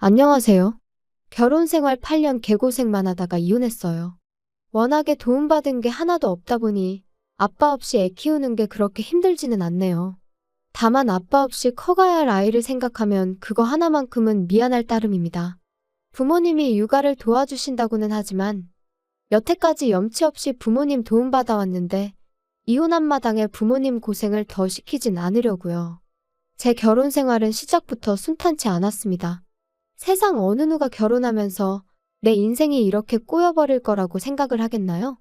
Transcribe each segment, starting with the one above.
안녕하세요. 결혼 생활 8년 개고생만 하다가 이혼했어요. 워낙에 도움받은 게 하나도 없다 보니 아빠 없이 애 키우는 게 그렇게 힘들지는 않네요. 다만 아빠 없이 커가야 할 아이를 생각하면 그거 하나만큼은 미안할 따름입니다. 부모님이 육아를 도와주신다고는 하지만 여태까지 염치 없이 부모님 도움받아왔는데 이혼한 마당에 부모님 고생을 더 시키진 않으려고요. 제 결혼 생활은 시작부터 순탄치 않았습니다. 세상 어느 누가 결혼하면서 내 인생이 이렇게 꼬여버릴 거라고 생각을 하겠나요?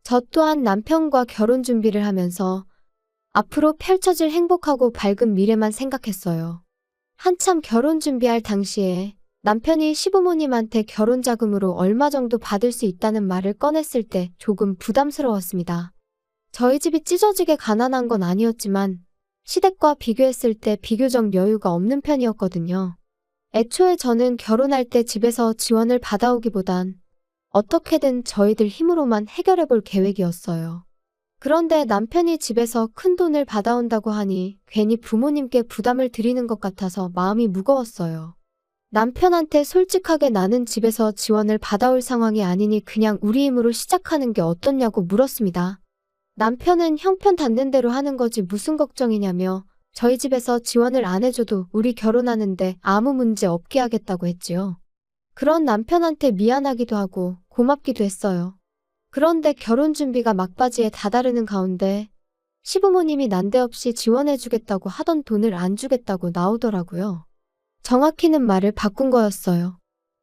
저 또한 남편과 결혼 준비를 하면서 앞으로 펼쳐질 행복하고 밝은 미래만 생각했어요. 한참 결혼 준비할 당시에 남편이 시부모님한테 결혼 자금으로 얼마 정도 받을 수 있다는 말을 꺼냈을 때 조금 부담스러웠습니다. 저희 집이 찢어지게 가난한 건 아니었지만 시댁과 비교했을 때 비교적 여유가 없는 편이었거든요. 애초에 저는 결혼할 때 집에서 지원을 받아오기보단 어떻게든 저희들 힘으로만 해결해 볼 계획이었어요. 그런데 남편이 집에서 큰 돈을 받아온다고 하니 괜히 부모님께 부담을 드리는 것 같아서 마음이 무거웠어요. 남편한테 솔직하게 나는 집에서 지원을 받아올 상황이 아니니 그냥 우리 힘으로 시작하는 게 어떻냐고 물었습니다. 남편은 형편 닿는 대로 하는 거지 무슨 걱정이냐며 저희 집에서 지원을 안 해줘도 우리 결혼하는데 아무 문제 없게 하겠다고 했지요. 그런 남편한테 미안하기도 하고 고맙기도 했어요. 그런데 결혼 준비가 막바지에 다다르는 가운데 시부모님이 난데없이 지원해주겠다고 하던 돈을 안 주겠다고 나오더라고요. 정확히는 말을 바꾼 거였어요.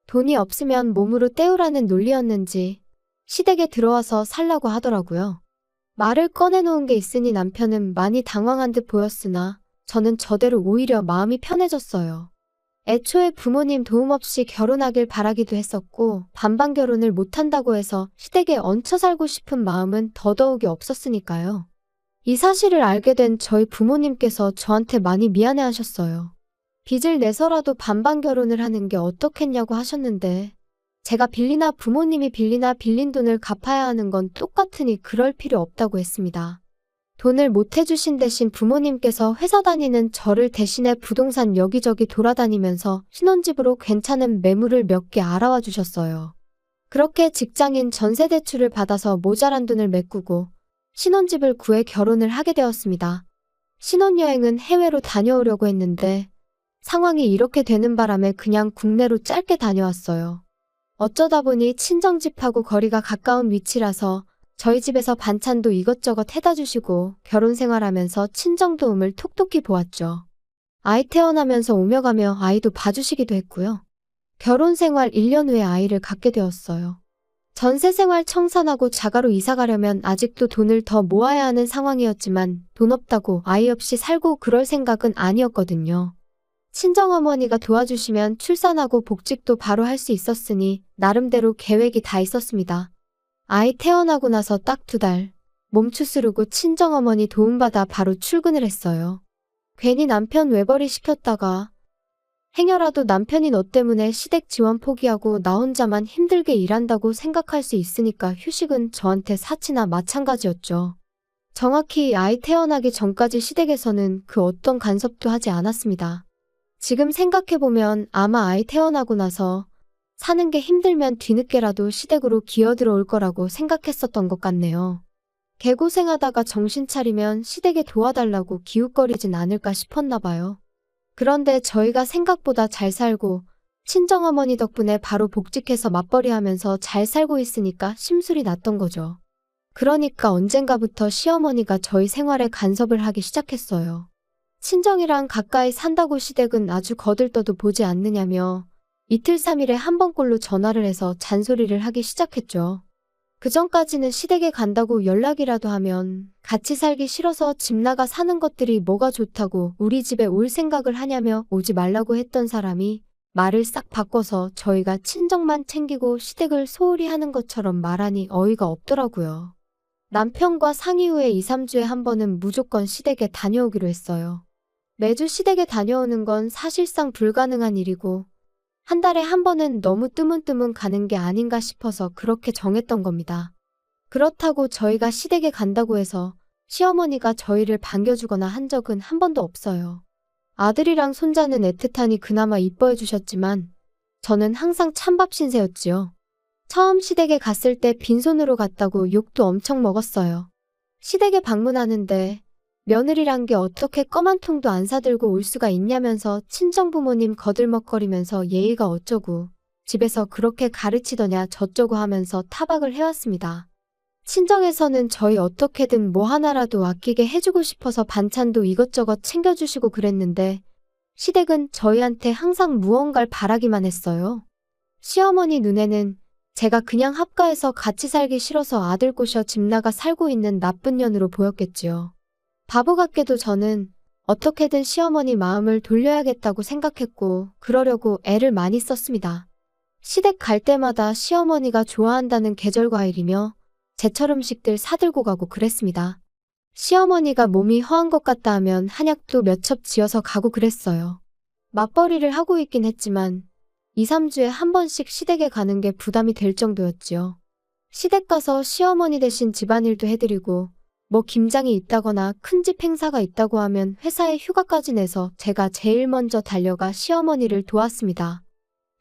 돈이 없으면 몸으로 때우라는 논리였는지 시댁에 들어와서 살라고 하더라고요. 말을 꺼내놓은 게 있으니 남편은 많이 당황한 듯 보였으나 저는 저대로 오히려 마음이 편해졌어요. 애초에 부모님 도움 없이 결혼하길 바라기도 했었고 반반 결혼을 못한다고 해서 시댁에 얹혀 살고 싶은 마음은 더더욱이 없었으니까요. 이 사실을 알게 된 저희 부모님께서 저한테 많이 미안해하셨어요. 빚을 내서라도 반반 결혼을 하는 게 어떻겠냐고 하셨는데 제가 빌리나 부모님이 빌리나 빌린 돈을 갚아야 하는 건 똑같으니 그럴 필요 없다고 했습니다. 돈을 못 해주신 대신 부모님께서 회사 다니는 저를 대신해 부동산 여기저기 돌아다니면서 신혼집으로 괜찮은 매물을 몇 개 알아와 주셨어요. 그렇게 직장인 전세 대출을 받아서 모자란 돈을 메꾸고 신혼집을 구해 결혼을 하게 되었습니다. 신혼여행은 해외로 다녀오려고 했는데 상황이 이렇게 되는 바람에 그냥 국내로 짧게 다녀왔어요. 어쩌다 보니 친정집하고 거리가 가까운 위치라서 저희 집에서 반찬도 이것저것 해다 주시고 결혼 생활하면서 친정 도움을 톡톡히 보았죠. 아이 태어나면서 오며 가며 아이도 봐주시기도 했고요. 결혼 생활 1년 후에 아이를 갖게 되었어요. 전세 생활 청산하고 자가로 이사 가려면 아직도 돈을 더 모아야 하는 상황이었지만 돈 없다고 아이 없이 살고 그럴 생각은 아니었거든요. 친정어머니가 도와주시면 출산하고 복직도 바로 할 수 있었으니 나름대로 계획이 다 있었습니다. 아이 태어나고 나서 딱 2달 몸 추스르고 친정어머니 도움받아 바로 출근을 했어요. 괜히 남편 외벌이 시켰다가 행여라도 남편이 너 때문에 시댁 지원 포기하고 나 혼자만 힘들게 일한다고 생각할 수 있으니까 휴식은 저한테 사치나 마찬가지였죠. 정확히 아이 태어나기 전까지 시댁에서는 그 어떤 간섭도 하지 않았습니다. 지금 생각해보면 아마 아이 태어나고 나서 사는 게 힘들면 뒤늦게라도 시댁으로 기어들어올 거라고 생각했었던 것 같네요. 개고생하다가 정신 차리면 시댁에 도와달라고 기웃거리진 않을까 싶었나 봐요. 그런데 저희가 생각보다 잘 살고 친정어머니 덕분에 바로 복직해서 맞벌이하면서 잘 살고 있으니까 심술이 났던 거죠. 그러니까 언젠가부터 시어머니가 저희 생활에 간섭을 하기 시작했어요. 친정이랑 가까이 산다고 시댁은 아주 거들떠도 보지 않느냐며 이틀 3일에 한 번꼴로 전화를 해서 잔소리를 하기 시작했죠. 그전까지는 시댁에 간다고 연락이라도 하면 같이 살기 싫어서 집 나가 사는 것들이 뭐가 좋다고 우리 집에 올 생각을 하냐며 오지 말라고 했던 사람이 말을 싹 바꿔서 저희가 친정만 챙기고 시댁을 소홀히 하는 것처럼 말하니 어이가 없더라고요. 남편과 상의 후에 2, 3주에 한 번은 무조건 시댁에 다녀오기로 했어요. 매주 시댁에 다녀오는 건 사실상 불가능한 일이고 한 달에 한 번은 너무 뜨문뜨문 가는 게 아닌가 싶어서 그렇게 정했던 겁니다. 그렇다고 저희가 시댁에 간다고 해서 시어머니가 저희를 반겨주거나 한 적은 한 번도 없어요. 아들이랑 손자는 애틋하니 그나마 이뻐해 주셨지만 저는 항상 찬밥 신세였지요. 처음 시댁에 갔을 때 빈손으로 갔다고 욕도 엄청 먹었어요. 시댁에 방문하는데 며느리란 게 어떻게 껌 한 통도 안 사들고 올 수가 있냐면서 친정부모님 거들먹거리면서 예의가 어쩌고 집에서 그렇게 가르치더냐 저쩌고 하면서 타박을 해왔습니다. 친정에서는 저희 어떻게든 뭐 하나라도 아끼게 해주고 싶어서 반찬도 이것저것 챙겨주시고 그랬는데 시댁은 저희한테 항상 무언가를 바라기만 했어요. 시어머니 눈에는 제가 그냥 합가해서 같이 살기 싫어서 아들 꼬셔 집 나가 살고 있는 나쁜 년으로 보였겠지요. 바보 같게도 저는 어떻게든 시어머니 마음을 돌려야겠다고 생각했고 그러려고 애를 많이 썼습니다. 시댁 갈 때마다 시어머니가 좋아한다는 계절과일이며 제철 음식들 사들고 가고 그랬습니다. 시어머니가 몸이 허한 것 같다 하면 한약도 몇 첩 지어서 가고 그랬어요. 맞벌이를 하고 있긴 했지만 2, 3주에 한 번씩 시댁에 가는 게 부담이 될 정도였지요. 시댁 가서 시어머니 대신 집안일도 해드리고 뭐 김장이 있다거나 큰 집 행사가 있다고 하면 회사에 휴가까지 내서 제가 제일 먼저 달려가 시어머니를 도왔습니다.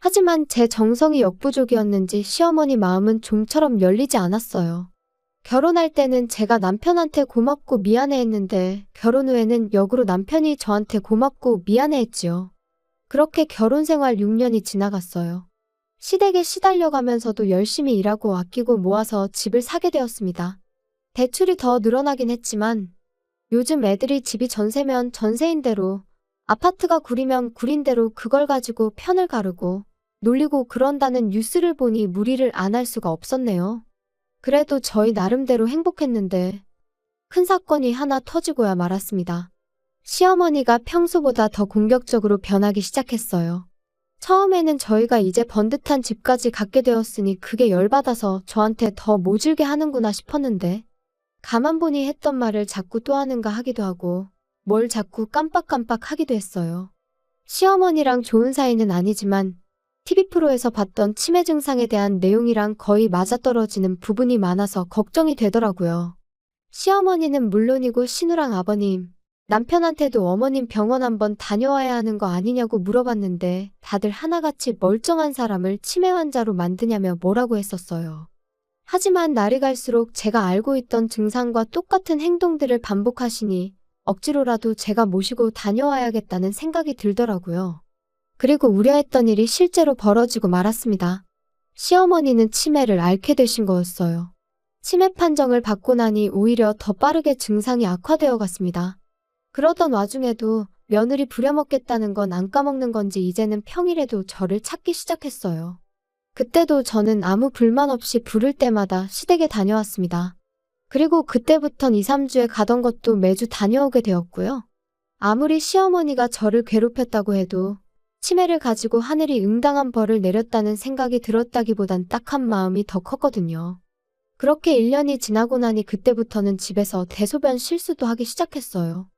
하지만 제 정성이 역부족이었는지 시어머니 마음은 좀처럼 열리지 않았어요. 결혼할 때는 제가 남편한테 고맙고 미안해했는데 결혼 후에는 역으로 남편이 저한테 고맙고 미안해했지요. 그렇게 결혼 생활 6년이 지나갔어요. 시댁에 시달려가면서도 열심히 일하고 아끼고 모아서 집을 사게 되었습니다. 대출이 더 늘어나긴 했지만 요즘 애들이 집이 전세면 전세인 대로 아파트가 구리면 구린 대로 그걸 가지고 편을 가르고 놀리고 그런다는 뉴스를 보니 무리를 안 할 수가 없었네요. 그래도 저희 나름대로 행복했는데 큰 사건이 하나 터지고야 말았습니다. 시어머니가 평소보다 더 공격적으로 변하기 시작했어요. 처음에는 저희가 이제 번듯한 집까지 갖게 되었으니 그게 열받아서 저한테 더 모질게 하는구나 싶었는데 가만 보니 했던 말을 자꾸 또 하는가 하기도 하고 뭘 자꾸 깜빡깜빡 하기도 했어요. 시어머니랑 좋은 사이는 아니지만 TV 프로에서 봤던 치매 증상에 대한 내용이랑 거의 맞아떨어지는 부분이 많아서 걱정이 되더라고요. 시어머니는 물론이고 신우랑 아버님, 남편한테도 어머님 병원 한번 다녀와야 하는 거 아니냐고 물어봤는데 다들 하나같이 멀쩡한 사람을 치매 환자로 만드냐며 뭐라고 했었어요. 하지만 날이 갈수록 제가 알고 있던 증상과 똑같은 행동들을 반복하시니 억지로라도 제가 모시고 다녀와야겠다는 생각이 들더라고요. 그리고 우려했던 일이 실제로 벌어지고 말았습니다. 시어머니는 치매를 앓게 되신 거였어요. 치매 판정을 받고 나니 오히려 더 빠르게 증상이 악화되어 갔습니다. 그러던 와중에도 며느리 부려먹겠다는 건 안 까먹는 건지 이제는 평일에도 저를 찾기 시작했어요. 그때도 저는 아무 불만 없이 부를 때마다 시댁에 다녀왔습니다. 그리고 그때부턴 2, 3주에 가던 것도 매주 다녀오게 되었고요. 아무리 시어머니가 저를 괴롭혔다고 해도 치매를 가지고 하늘이 응당한 벌을 내렸다는 생각이 들었다기보단 딱한 마음이 더 컸거든요. 그렇게 1년이 지나고 나니 그때부터는 집에서 대소변 실수도 하기 시작했어요.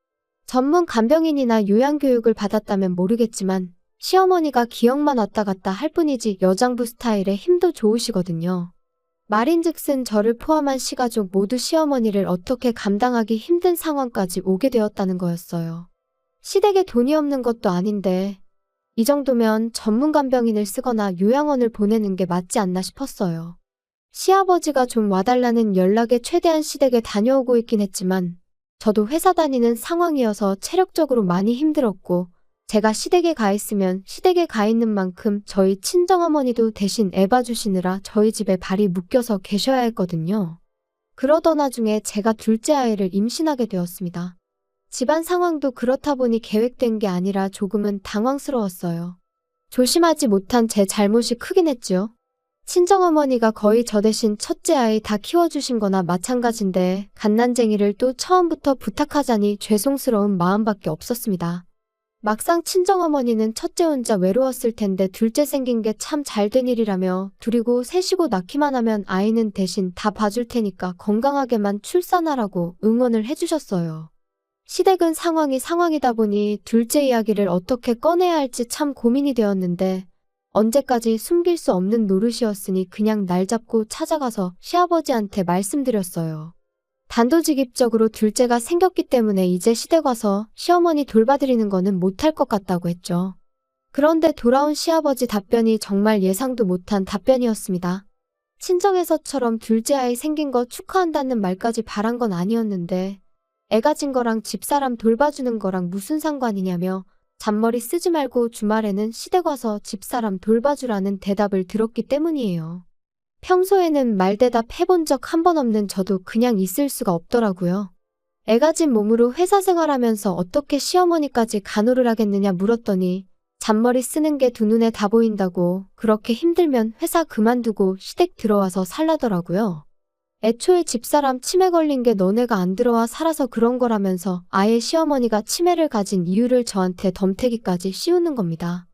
전문 간병인이나 요양교육을 받았다면 모르겠지만 시어머니가 기억만 왔다 갔다 할 뿐이지 여장부 스타일에 힘도 좋으시거든요. 말인즉슨 저를 포함한 시가족 모두 시어머니를 어떻게 감당하기 힘든 상황까지 오게 되었다는 거였어요. 시댁에 돈이 없는 것도 아닌데 이 정도면 전문 간병인을 쓰거나 요양원을 보내는 게 맞지 않나 싶었어요. 시아버지가 좀 와달라는 연락에 최대한 시댁에 다녀오고 있긴 했지만 저도 회사 다니는 상황이어서 체력적으로 많이 힘들었고 제가 시댁에 가 있으면 시댁에 가 있는 만큼 저희 친정어머니도 대신 애 봐주시느라 저희 집에 발이 묶여서 계셔야 했거든요. 그러던 와중에 제가 둘째 아이를 임신하게 되었습니다. 집안 상황도 그렇다 보니 계획된 게 아니라 조금은 당황스러웠어요. 조심하지 못한 제 잘못이 크긴 했죠. 친정어머니가 거의 저 대신 첫째 아이 다 키워주신 거나 마찬가지인데 갓난쟁이를 또 처음부터 부탁하자니 죄송스러운 마음밖에 없었습니다. 막상 친정어머니는 첫째 혼자 외로웠을 텐데 둘째 생긴 게 참 잘된 일이라며 둘이고 셋이고 낳기만 하면 아이는 대신 다 봐줄 테니까 건강하게만 출산하라고 응원을 해주셨어요. 시댁은 상황이다 보니 둘째 이야기를 어떻게 꺼내야 할지 참 고민이 되었는데 언제까지 숨길 수 없는 노릇이었으니 그냥 날 잡고 찾아가서 시아버지한테 말씀드렸어요. 단도직입적으로 둘째가 생겼기 때문에 이제 시댁 와서 시어머니 돌봐드리는 거는 못할 것 같다고 했죠. 그런데 돌아온 시아버지 답변이 정말 예상도 못한 답변이었습니다. 친정에서처럼 둘째 아이 생긴 거 축하한다는 말까지 바란 건 아니었는데 애 가진 거랑 집사람 돌봐주는 거랑 무슨 상관이냐며 잔머리 쓰지 말고 주말에는 시댁 와서 집사람 돌봐주라는 대답을 들었기 때문이에요. 평소에는 말대답 해본 적 한 번 없는 저도 그냥 있을 수가 없더라고요. 애 가진 몸으로 회사 생활하면서 어떻게 시어머니까지 간호를 하겠느냐 물었더니 잔머리 쓰는 게 두 눈에 다 보인다고 그렇게 힘들면 회사 그만두고 시댁 들어와서 살라더라고요. 애초에 집사람 치매 걸린 게 너네가 안 들어와 살아서 그런 거라면서 아예 시어머니가 치매를 가진 이유를 저한테 덤태기까지 씌우는 겁니다.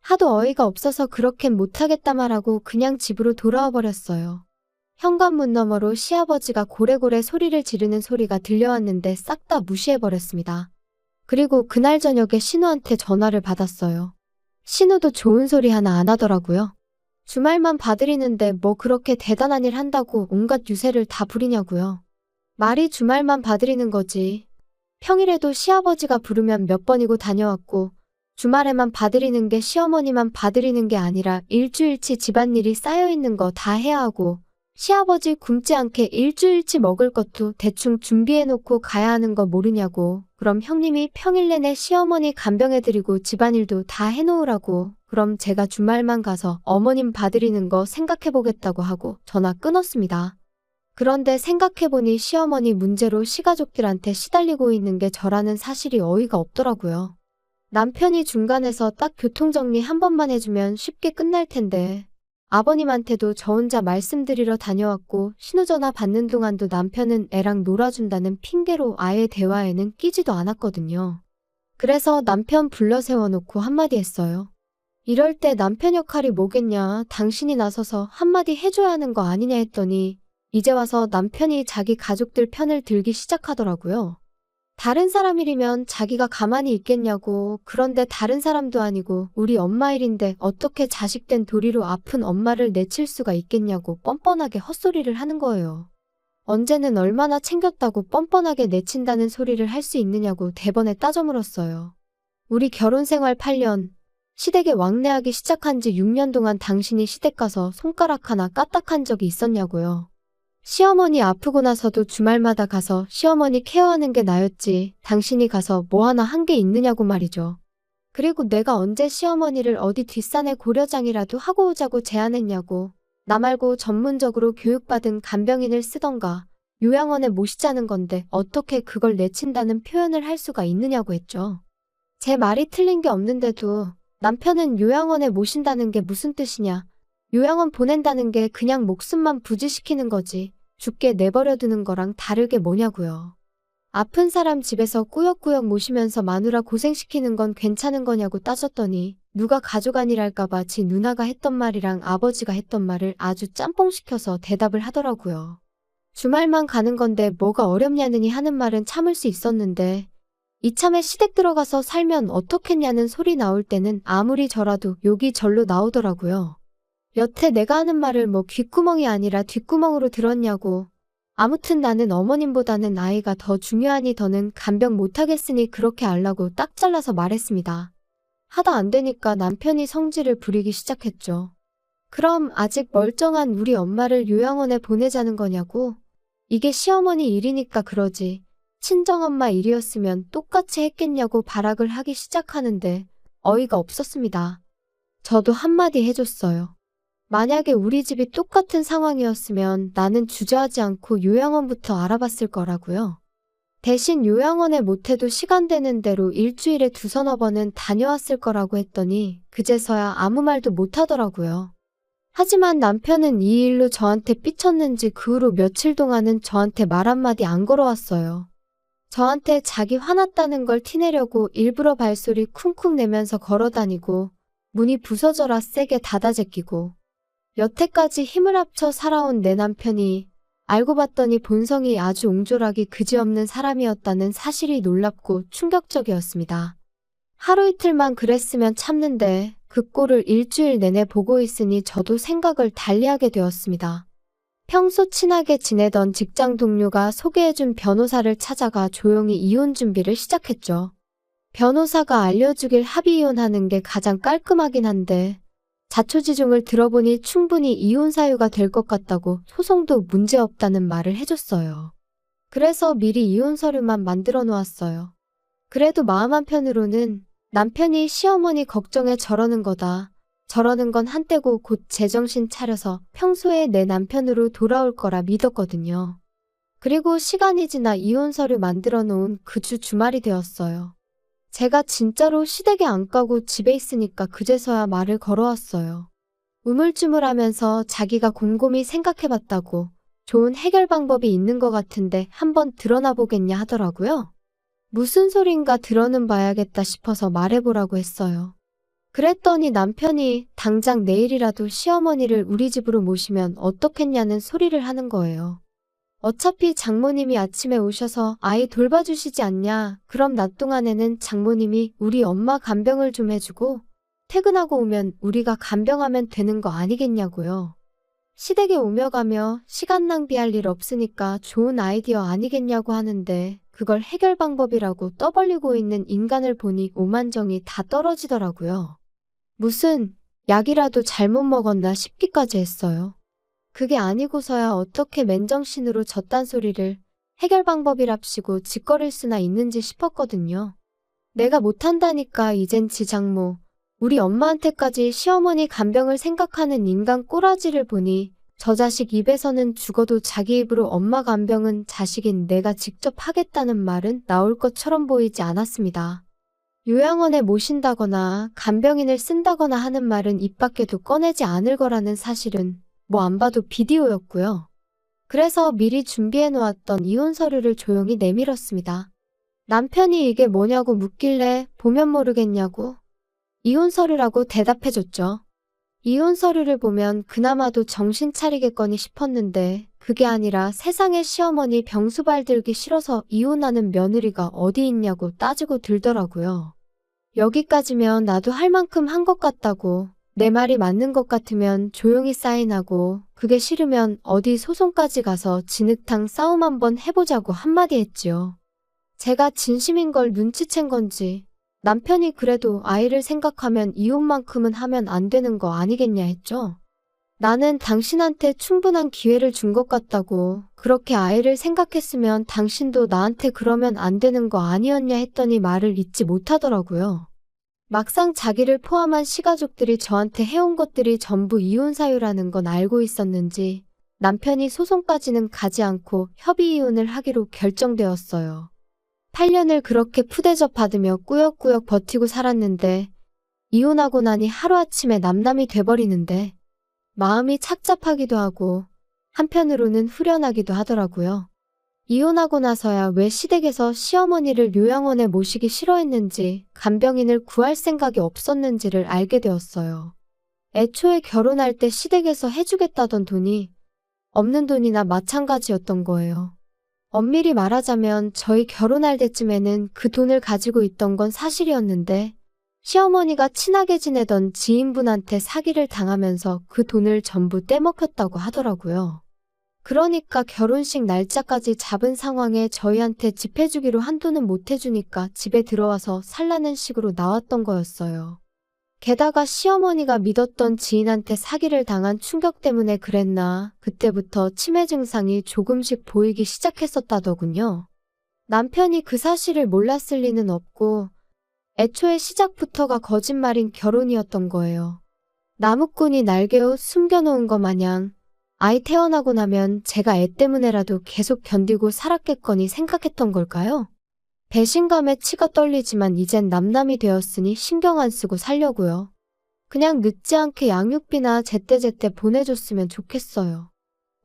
하도 어이가 없어서 그렇게는 못하겠다 말하고 그냥 집으로 돌아와 버렸어요. 현관문 너머로 시아버지가 고래고래 소리를 지르는 소리가 들려왔는데 싹 다 무시해버렸습니다. 그리고 그날 저녁에 신우한테 전화를 받았어요. 신우도 좋은 소리 하나 안 하더라고요. 주말만 봐드리는데 뭐 그렇게 대단한 일 한다고 온갖 유세를 다 부리냐고요. 말이 주말만 봐드리는 거지. 평일에도 시아버지가 부르면 몇 번이고 다녀왔고 주말에만 봐드리는 게 시어머니만 봐드리는 게 아니라 일주일치 집안일이 쌓여있는 거 다 해야 하고 시아버지 굶지 않게 일주일치 먹을 것도 대충 준비해놓고 가야 하는 거 모르냐고. 그럼 형님이 평일 내내 시어머니 간병해드리고 집안일도 다 해놓으라고. 그럼 제가 주말만 가서 어머님 봐드리는 거 생각해보겠다고 하고 전화 끊었습니다. 그런데 생각해보니 시어머니 문제로 시가족들한테 시달리고 있는 게 저라는 사실이 어이가 없더라고요. 남편이 중간에서 딱 교통정리 한 번만 해주면 쉽게 끝날 텐데 아버님한테도 저 혼자 말씀드리러 다녀왔고 신호전화 받는 동안도 남편은 애랑 놀아준다는 핑계로 아예 대화에는 끼지도 않았거든요. 그래서 남편 불러 세워놓고 한마디 했어요. 이럴 때 남편 역할이 뭐겠냐, 당신이 나서서 한마디 해줘야 하는 거 아니냐 했더니 이제 와서 남편이 자기 가족들 편을 들기 시작하더라고요. 다른 사람 일이면 자기가 가만히 있겠냐고. 그런데 다른 사람도 아니고 우리 엄마 일인데 어떻게 자식된 도리로 아픈 엄마를 내칠 수가 있겠냐고 뻔뻔하게 헛소리를 하는 거예요. 언제는 얼마나 챙겼다고 뻔뻔하게 내친다는 소리를 할 수 있느냐고 대번에 따져 물었어요. 우리 결혼생활 8년, 시댁에 왕래하기 시작한 지 6년 동안 당신이 시댁 가서 손가락 하나 까딱한 적이 있었냐고요. 시어머니 아프고 나서도 주말마다 가서 시어머니 케어하는 게 나였지 당신이 가서 뭐 하나 한 게 있느냐고 말이죠. 그리고 내가 언제 시어머니를 어디 뒷산에 고려장이라도 하고 오자고 제안했냐고. 나 말고 전문적으로 교육받은 간병인을 쓰던가 요양원에 모시자는 건데 어떻게 그걸 내친다는 표현을 할 수가 있느냐고 했죠. 제 말이 틀린 게 없는데도 남편은 요양원에 모신다는 게 무슨 뜻이냐. 요양원 보낸다는 게 그냥 목숨만 부지시키는 거지 죽게 내버려 두는 거랑 다르게 뭐냐고요. 아픈 사람 집에서 꾸역꾸역 모시면서 마누라 고생시키는 건 괜찮은 거냐고 따졌더니 누가 가족 아니랄까봐 지 누나가 했던 말이랑 아버지가 했던 말을 아주 짬뽕시켜서 대답을 하더라고요. 주말만 가는 건데 뭐가 어렵냐느니 하는 말은 참을 수 있었는데 이참에 시댁 들어가서 살면 어떻겠냐는 소리 나올 때는 아무리 저라도 욕이 절로 나오더라고요. 여태 내가 하는 말을 뭐 귓구멍이 아니라 뒷구멍으로 들었냐고. 아무튼 나는 어머님보다는 아이가 더 중요하니 더는 간병 못하겠으니 그렇게 알라고 딱 잘라서 말했습니다. 하다 안 되니까 남편이 성질을 부리기 시작했죠. 그럼 아직 멀쩡한 우리 엄마를 요양원에 보내자는 거냐고. 이게 시어머니 일이니까 그러지. 친정엄마 일이었으면 똑같이 했겠냐고 발악을 하기 시작하는데 어이가 없었습니다. 저도 한마디 해줬어요. 만약에 우리 집이 똑같은 상황이었으면 나는 주저하지 않고 요양원부터 알아봤을 거라고요. 대신 요양원에 못해도 시간 되는 대로 일주일에 2~3번은 다녀왔을 거라고 했더니 그제서야 아무 말도 못하더라고요. 하지만 남편은 이 일로 저한테 삐쳤는지 그 후로 며칠 동안은 저한테 말 한마디 안 걸어왔어요. 저한테 자기 화났다는 걸 티내려고 일부러 발소리 쿵쿵 내면서 걸어다니고 문이 부서져라 세게 닫아 제끼고 여태까지 힘을 합쳐 살아온 내 남편이 알고 봤더니 본성이 아주 옹졸하기 그지없는 사람이었다는 사실이 놀랍고 충격적이었습니다. 하루 이틀만 그랬으면 참는데 그 꼴을 일주일 내내 보고 있으니 저도 생각을 달리하게 되었습니다. 평소 친하게 지내던 직장 동료가 소개해준 변호사를 찾아가 조용히 이혼 준비를 시작했죠. 변호사가 알려주길 합의이혼하는 게 가장 깔끔하긴 한데 자초지종을 들어보니 충분히 이혼 사유가 될 것 같다고 소송도 문제없다는 말을 해줬어요. 그래서 미리 이혼 서류만 만들어 놓았어요. 그래도 마음 한편으로는 남편이 시어머니 걱정에 저러는 거다. 저러는 건 한때고 곧 제정신 차려서 평소에 내 남편으로 돌아올 거라 믿었거든요. 그리고 시간이 지나 이혼 서류 만들어 놓은 그 주 주말이 되었어요. 제가 진짜로 시댁에 안 가고 집에 있으니까 그제서야 말을 걸어왔어요. 우물쭈물하면서 자기가 곰곰이 생각해봤다고 좋은 해결 방법이 있는 것 같은데 한번 드러나 보겠냐 하더라고요. 무슨 소린가 들어는 봐야겠다 싶어서 말해보라고 했어요. 그랬더니 남편이 당장 내일이라도 시어머니를 우리 집으로 모시면 어떻겠냐는 소리를 하는 거예요. 어차피 장모님이 아침에 오셔서 아이 돌봐주시지 않냐. 그럼 낮 동안에는 장모님이 우리 엄마 간병을 좀 해주고 퇴근하고 오면 우리가 간병하면 되는 거 아니겠냐고요. 시댁에 오며 가며 시간 낭비할 일 없으니까 좋은 아이디어 아니겠냐고 하는데 그걸 해결 방법이라고 떠벌리고 있는 인간을 보니 오만정이 다 떨어지더라고요. 무슨 약이라도 잘못 먹었나 싶기까지 했어요. 그게 아니고서야 어떻게 맨정신으로 저딴 소리를 해결 방법이랍시고 짓거릴 수나 있는지 싶었거든요. 내가 못한다니까 이젠 지 장모, 우리 엄마한테까지 시어머니 간병을 생각하는 인간 꼬라지를 보니 저 자식 입에서는 죽어도 자기 입으로 엄마 간병은 자식인 내가 직접 하겠다는 말은 나올 것처럼 보이지 않았습니다. 요양원에 모신다거나 간병인을 쓴다거나 하는 말은 입 밖에도 꺼내지 않을 거라는 사실은 뭐 안 봐도 비디오였고요. 그래서 미리 준비해 놓았던 이혼 서류를 조용히 내밀었습니다. 남편이 이게 뭐냐고 묻길래 보면 모르겠냐고 이혼 서류라고 대답해줬죠. 이혼 서류를 보면 그나마도 정신 차리겠거니 싶었는데 그게 아니라 세상에 시어머니 병수발 들기 싫어서 이혼하는 며느리가 어디 있냐고 따지고 들더라고요. 여기까지면 나도 할 만큼 한 것 같다고, 내 말이 맞는 것 같으면 조용히 사인하고 그게 싫으면 어디 소송까지 가서 진흙탕 싸움 한번 해보자고 한마디 했지요. 제가 진심인 걸 눈치챈 건지 남편이 그래도 아이를 생각하면 이혼만큼은 하면 안 되는 거 아니겠냐 했죠. 나는 당신한테 충분한 기회를 준 것 같다고, 그렇게 아이를 생각했으면 당신도 나한테 그러면 안 되는 거 아니었냐 했더니 말을 잇지 못하더라고요. 막상 자기를 포함한 시가족들이 저한테 해온 것들이 전부 이혼 사유라는 건 알고 있었는지 남편이 소송까지는 가지 않고 협의 이혼을 하기로 결정되었어요. 8년을 그렇게 푸대접 받으며 꾸역꾸역 버티고 살았는데 이혼하고 나니 하루아침에 남남이 돼버리는데 마음이 착잡하기도 하고 한편으로는 후련하기도 하더라고요. 이혼하고 나서야 왜 시댁에서 시어머니를 요양원에 모시기 싫어했는지 간병인을 구할 생각이 없었는지를 알게 되었어요. 애초에 결혼할 때 시댁에서 해주겠다던 돈이 없는 돈이나 마찬가지였던 거예요. 엄밀히 말하자면 저희 결혼할 때쯤에는 그 돈을 가지고 있던 건 사실이었는데 시어머니가 친하게 지내던 지인분한테 사기를 당하면서 그 돈을 전부 떼먹혔다고 하더라고요. 그러니까 결혼식 날짜까지 잡은 상황에 저희한테 집 해주기로 한 돈은 못 해주니까 집에 들어와서 살라는 식으로 나왔던 거였어요. 게다가 시어머니가 믿었던 지인한테 사기를 당한 충격 때문에 그랬나 그때부터 치매 증상이 조금씩 보이기 시작했었다더군요. 남편이 그 사실을 몰랐을 리는 없고 애초에 시작부터가 거짓말인 결혼이었던 거예요. 나무꾼이 날개옷 숨겨놓은 것 마냥 아이 태어나고 나면 제가 애 때문에라도 계속 견디고 살았겠거니 생각했던 걸까요? 배신감에 치가 떨리지만 이젠 남남이 되었으니 신경 안 쓰고 살려고요. 그냥 늦지 않게 양육비나 제때제때 보내줬으면 좋겠어요.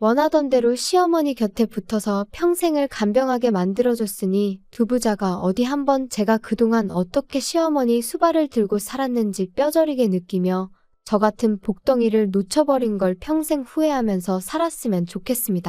원하던 대로 시어머니 곁에 붙어서 평생을 간병하게 만들어줬으니 두 부자가 어디 한번 제가 그동안 어떻게 시어머니 수발을 들고 살았는지 뼈저리게 느끼며 저 같은 복덩이를 놓쳐버린 걸 평생 후회하면서 살았으면 좋겠습니다.